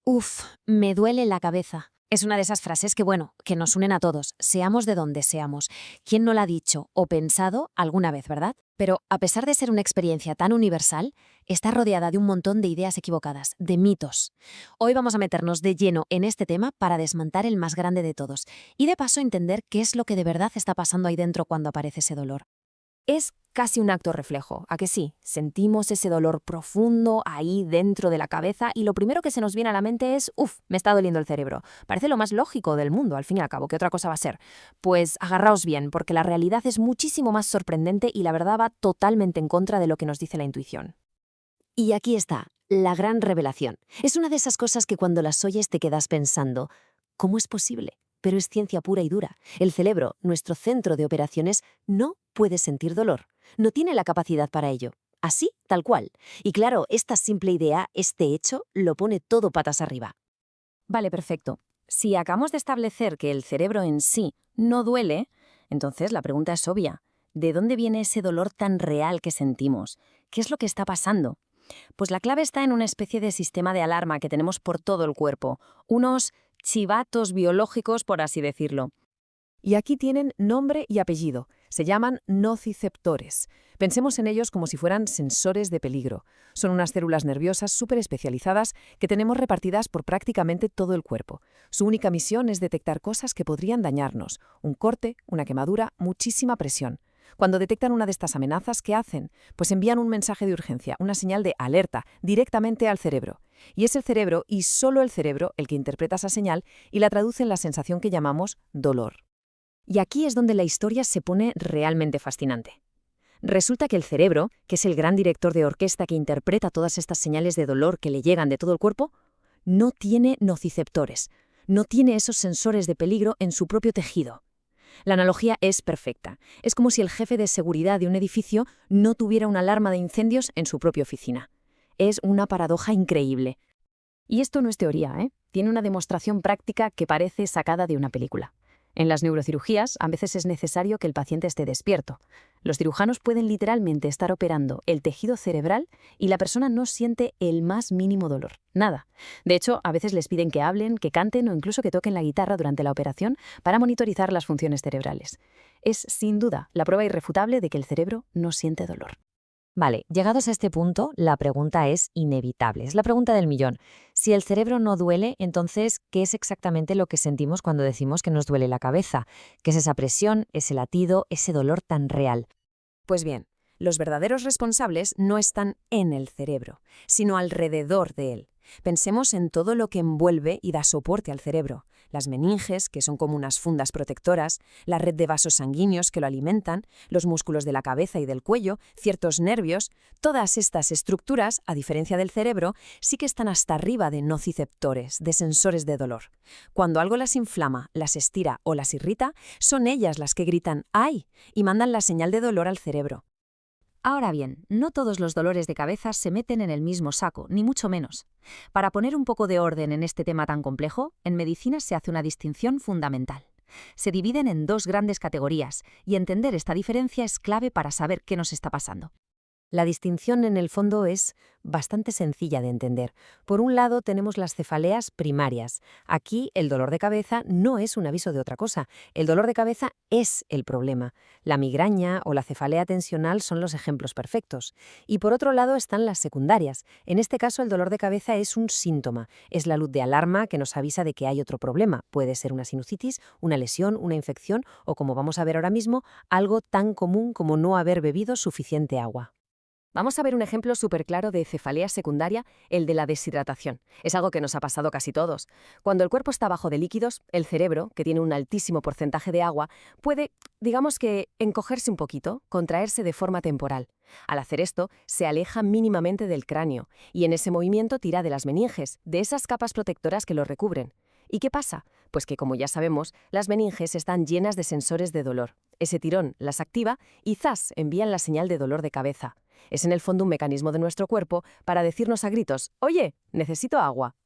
Uf, me duele la cabeza. Es una de esas frases que, bueno, que nos unen a todos, seamos de donde seamos. ¿Quién no la ha dicho o pensado alguna vez, verdad? Pero a pesar de ser una experiencia tan universal, está rodeada de un montón de ideas equivocadas, de mitos. Hoy vamos a meternos de lleno en este tema para desmontar el más grande de todos y de paso entender qué es lo que de verdad está pasando ahí dentro cuando aparece ese dolor. Es casi un acto reflejo, ¿a que sí? Sentimos ese dolor profundo ahí dentro de la cabeza y lo primero que se nos viene a la mente es, me está doliendo el cerebro. Parece lo más lógico del mundo, al fin y al cabo, ¿qué otra cosa va a ser? Pues agarraos bien, porque la realidad es muchísimo más sorprendente y la verdad va totalmente en contra de lo que nos dice la intuición. Y aquí está, la gran revelación. Es una de esas cosas que cuando las oyes te quedas pensando, ¿cómo es posible? Pero es ciencia pura y dura. El cerebro, nuestro centro de operaciones, no puede sentir dolor. No tiene la capacidad para ello. Así, tal cual. Y claro, esta simple idea, este hecho, lo pone todo patas arriba. Vale, perfecto. Si acabamos de establecer que el cerebro en sí no duele, entonces la pregunta es obvia. ¿De dónde viene ese dolor tan real que sentimos? ¿Qué es lo que está pasando? Pues la clave está en una especie de sistema de alarma que tenemos por todo el cuerpo, unos chivatos biológicos, por así decirlo. Y aquí tienen nombre y apellido. Se llaman nociceptores. Pensemos en ellos como si fueran sensores de peligro. Son unas células nerviosas súper especializadas que tenemos repartidas por prácticamente todo el cuerpo. Su única misión es detectar cosas que podrían dañarnos. Un corte, una quemadura, muchísima presión. Cuando detectan una de estas amenazas, ¿qué hacen? Pues envían un mensaje de urgencia, una señal de alerta, directamente al cerebro. Y es el cerebro, y solo el cerebro, el que interpreta esa señal y la traduce en la sensación que llamamos dolor. Y aquí es donde la historia se pone realmente fascinante. Resulta que el cerebro, que es el gran director de orquesta que interpreta todas estas señales de dolor que le llegan de todo el cuerpo, no tiene nociceptores, no tiene esos sensores de peligro en su propio tejido. La analogía es perfecta. Es como si el jefe de seguridad de un edificio no tuviera una alarma de incendios en su propia oficina. Es una paradoja increíble. Y esto no es teoría, ¿eh? Tiene una demostración práctica que parece sacada de una película. En las neurocirugías, a veces es necesario que el paciente esté despierto. Los cirujanos pueden literalmente estar operando el tejido cerebral y la persona no siente el más mínimo dolor. Nada. De hecho, a veces les piden que hablen, que canten o incluso que toquen la guitarra durante la operación para monitorizar las funciones cerebrales. Es, sin duda, la prueba irrefutable de que el cerebro no siente dolor. Vale, llegados a este punto, la pregunta es inevitable. Es la pregunta del millón. Si el cerebro no duele, entonces, ¿qué es exactamente lo que sentimos cuando decimos que nos duele la cabeza? ¿Qué es esa presión, ese latido, ese dolor tan real? Pues bien, los verdaderos responsables no están en el cerebro, sino alrededor de él. Pensemos en todo lo que envuelve y da soporte al cerebro. Las meninges, que son como unas fundas protectoras, la red de vasos sanguíneos que lo alimentan, los músculos de la cabeza y del cuello, ciertos nervios, todas estas estructuras, a diferencia del cerebro, sí que están hasta arriba de nociceptores, de sensores de dolor. Cuando algo las inflama, las estira o las irrita, son ellas las que gritan ¡ay! Y mandan la señal de dolor al cerebro. Ahora bien, no todos los dolores de cabeza se meten en el mismo saco, ni mucho menos. Para poner un poco de orden en este tema tan complejo, en medicina se hace una distinción fundamental. Se dividen en dos grandes categorías, y entender esta diferencia es clave para saber qué nos está pasando. La distinción en el fondo es bastante sencilla de entender. Por un lado tenemos las cefaleas primarias. Aquí el dolor de cabeza no es un aviso de otra cosa. El dolor de cabeza es el problema. La migraña o la cefalea tensional son los ejemplos perfectos. Y por otro lado están las secundarias. En este caso el dolor de cabeza es un síntoma. Es la luz de alarma que nos avisa de que hay otro problema. Puede ser una sinusitis, una lesión, una infección o, como vamos a ver ahora mismo, algo tan común como no haber bebido suficiente agua. Vamos a ver un ejemplo súper claro de cefalea secundaria, el de la deshidratación. Es algo que nos ha pasado casi todos. Cuando el cuerpo está bajo de líquidos, el cerebro, que tiene un altísimo porcentaje de agua, puede, digamos que, encogerse un poquito, contraerse de forma temporal. Al hacer esto, se aleja mínimamente del cráneo y en ese movimiento tira de las meninges, de esas capas protectoras que lo recubren. ¿Y qué pasa? Pues que, como ya sabemos, las meninges están llenas de sensores de dolor. Ese tirón las activa y ¡zas!, envían la señal de dolor de cabeza. Es en el fondo un mecanismo de nuestro cuerpo para decirnos a gritos, «Oye, necesito agua».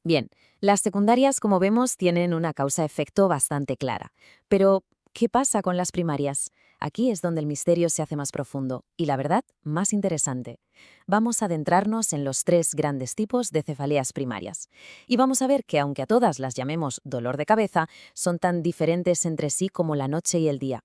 Bien, las secundarias, como vemos, tienen una causa-efecto bastante clara. Pero, ¿qué pasa con las primarias? Aquí es donde el misterio se hace más profundo y, la verdad, más interesante. Vamos a adentrarnos en los 3 grandes tipos de cefaleas primarias. Y vamos a ver que, aunque a todas las llamemos dolor de cabeza, son tan diferentes entre sí como la noche y el día.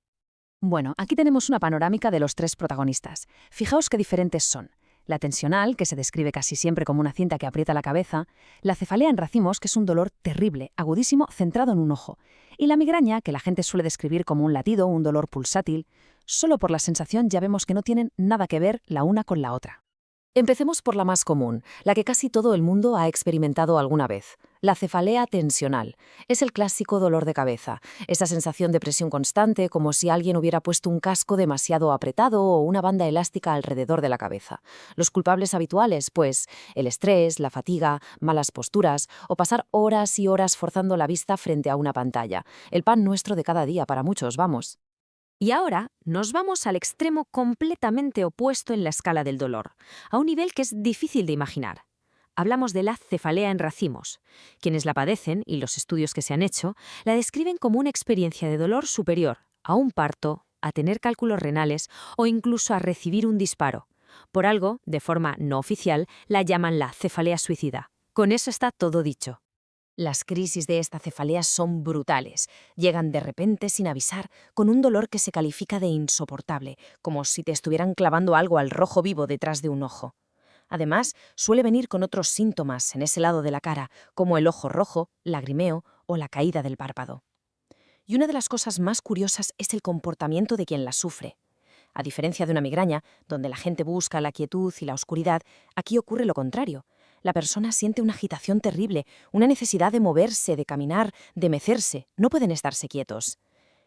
Bueno, aquí tenemos una panorámica de los 3 protagonistas. Fijaos qué diferentes son. La tensional, que se describe casi siempre como una cinta que aprieta la cabeza, la cefalea en racimos, que es un dolor terrible, agudísimo, centrado en un ojo, y la migraña, que la gente suele describir como un latido o un dolor pulsátil. Solo por la sensación ya vemos que no tienen nada que ver la una con la otra. Empecemos por la más común, la que casi todo el mundo ha experimentado alguna vez. La cefalea tensional. Es el clásico dolor de cabeza, esa sensación de presión constante, como si alguien hubiera puesto un casco demasiado apretado o una banda elástica alrededor de la cabeza. Los culpables habituales, pues, el estrés, la fatiga, malas posturas o pasar horas y horas forzando la vista frente a una pantalla. El pan nuestro de cada día para muchos, vamos. Y ahora nos vamos al extremo completamente opuesto en la escala del dolor, a un nivel que es difícil de imaginar. Hablamos de la cefalea en racimos. Quienes la padecen, y los estudios que se han hecho, la describen como una experiencia de dolor superior a un parto, a tener cálculos renales o incluso a recibir un disparo. Por algo, de forma no oficial, la llaman la cefalea suicida. Con eso está todo dicho. Las crisis de esta cefalea son brutales. Llegan de repente sin avisar, con un dolor que se califica de insoportable, como si te estuvieran clavando algo al rojo vivo detrás de un ojo. Además, suele venir con otros síntomas en ese lado de la cara, como el ojo rojo, lagrimeo o la caída del párpado. Y una de las cosas más curiosas es el comportamiento de quien la sufre. A diferencia de una migraña, donde la gente busca la quietud y la oscuridad, aquí ocurre lo contrario. La persona siente una agitación terrible, una necesidad de moverse, de caminar, de mecerse. No pueden estarse quietos.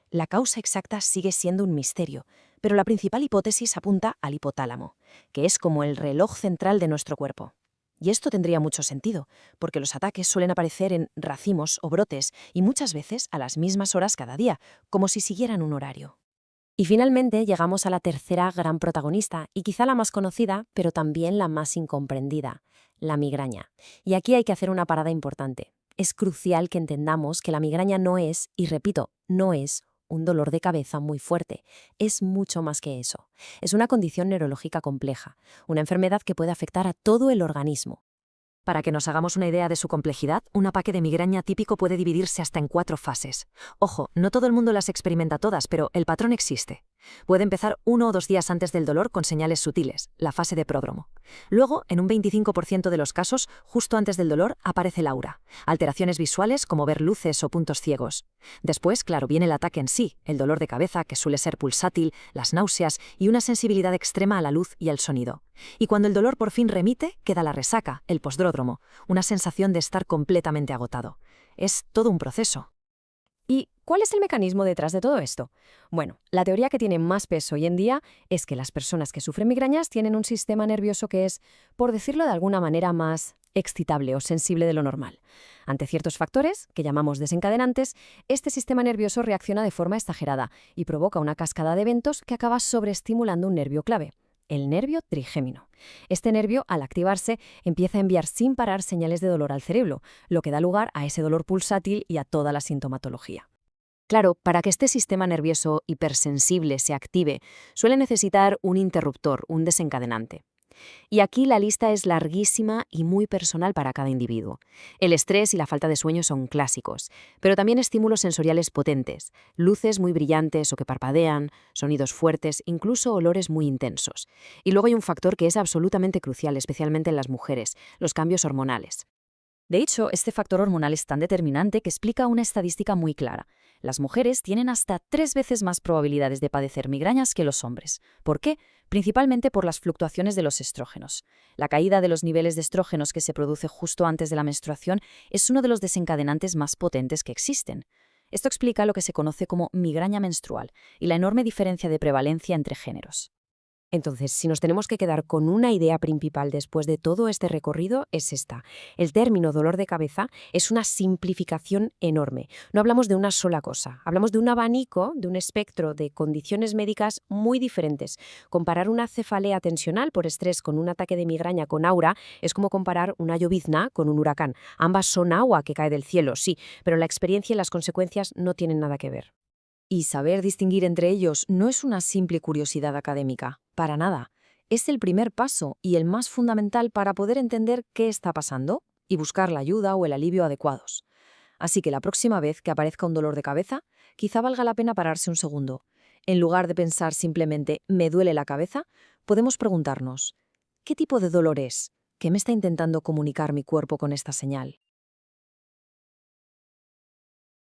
La causa exacta sigue siendo un misterio, pero la principal hipótesis apunta al hipotálamo, que es como el reloj central de nuestro cuerpo. Y esto tendría mucho sentido, porque los ataques suelen aparecer en racimos o brotes y muchas veces a las mismas horas cada día, como si siguieran un horario. Y finalmente llegamos a la tercera gran protagonista, y quizá la más conocida, pero también la más incomprendida, la migraña. Y aquí hay que hacer una parada importante. Es crucial que entendamos que la migraña no es, y repito, no es un dolor de cabeza muy fuerte. Es mucho más que eso. Es una condición neurológica compleja, una enfermedad que puede afectar a todo el organismo. Para que nos hagamos una idea de su complejidad, un ataque de migraña típico puede dividirse hasta en 4 fases. Ojo, no todo el mundo las experimenta todas, pero el patrón existe. Puede empezar 1 o 2 días antes del dolor con señales sutiles, la fase de pródromo. Luego, en un 25% de los casos, justo antes del dolor, aparece el aura, alteraciones visuales como ver luces o puntos ciegos. Después, claro, viene el ataque en sí, el dolor de cabeza, que suele ser pulsátil, las náuseas y una sensibilidad extrema a la luz y al sonido. Y cuando el dolor por fin remite, queda la resaca, el postdródromo, una sensación de estar completamente agotado. Es todo un proceso. ¿Y cuál es el mecanismo detrás de todo esto? Bueno, la teoría que tiene más peso hoy en día es que las personas que sufren migrañas tienen un sistema nervioso que es, por decirlo de alguna manera, más excitable o sensible de lo normal. Ante ciertos factores, que llamamos desencadenantes, este sistema nervioso reacciona de forma exagerada y provoca una cascada de eventos que acaba sobreestimulando un nervio clave, el nervio trigémino. Este nervio, al activarse, empieza a enviar sin parar señales de dolor al cerebro, lo que da lugar a ese dolor pulsátil y a toda la sintomatología. Claro, para que este sistema nervioso hipersensible se active, suele necesitar un interruptor, un desencadenante. Y aquí la lista es larguísima y muy personal para cada individuo. El estrés y la falta de sueño son clásicos, pero también estímulos sensoriales potentes, luces muy brillantes o que parpadean, sonidos fuertes, incluso olores muy intensos. Y luego hay un factor que es absolutamente crucial, especialmente en las mujeres, los cambios hormonales. De hecho, este factor hormonal es tan determinante que explica una estadística muy clara. Las mujeres tienen hasta 3 veces más probabilidades de padecer migrañas que los hombres. ¿Por qué? Principalmente por las fluctuaciones de los estrógenos. La caída de los niveles de estrógenos que se produce justo antes de la menstruación es uno de los desencadenantes más potentes que existen. Esto explica lo que se conoce como migraña menstrual y la enorme diferencia de prevalencia entre géneros. Entonces, si nos tenemos que quedar con una idea principal después de todo este recorrido, es esta. El término dolor de cabeza es una simplificación enorme. No hablamos de una sola cosa, hablamos de un abanico, de un espectro de condiciones médicas muy diferentes. Comparar una cefalea tensional por estrés con un ataque de migraña con aura es como comparar una llovizna con un huracán. Ambas son agua que cae del cielo, sí, pero la experiencia y las consecuencias no tienen nada que ver. Y saber distinguir entre ellos no es una simple curiosidad académica, para nada. Es el primer paso y el más fundamental para poder entender qué está pasando y buscar la ayuda o el alivio adecuados. Así que la próxima vez que aparezca un dolor de cabeza, quizá valga la pena pararse un segundo. En lugar de pensar simplemente «me duele la cabeza», podemos preguntarnos «¿qué tipo de dolor es? ¿Qué me está intentando comunicar mi cuerpo con esta señal?».